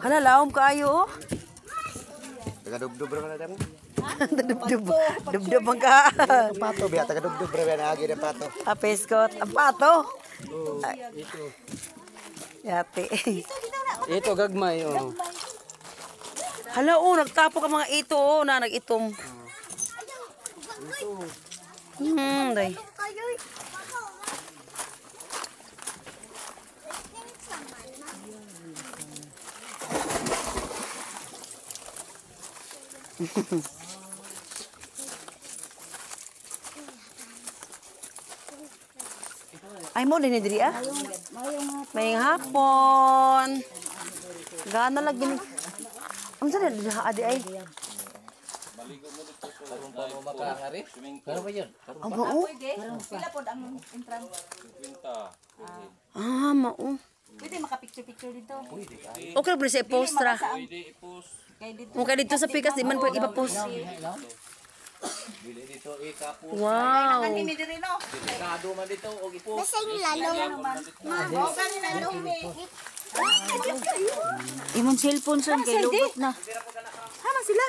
Hala, laom kaayo, oh. Taga-dubdub ra man damo. Dubdub. Dubdub ang ka. Pato biya taga-dubdub ra na agi ng pato. Apeskot. Ang pato. Ito. Yate. Ito gagmay oh. Hala, oh, nagtapo ka mga ito, oh, na nag-itom. Day. Ay mo din diri ah. May hapon. Gana lagi ni. Ang sana diha adi ay. Pero ba yun? Aba oh. Pila pod ang entrance? Ah, mao. Pwede maka-picture-picture dito. Okay, bro, sa post ra. Kay dito. Mukha dito sa pikas di man pwede ipa-post. Wow. Kami diri no. Basta yung lalong. Ma, o kani lalong. Imong cellphone son kay lubot na. Hama sila.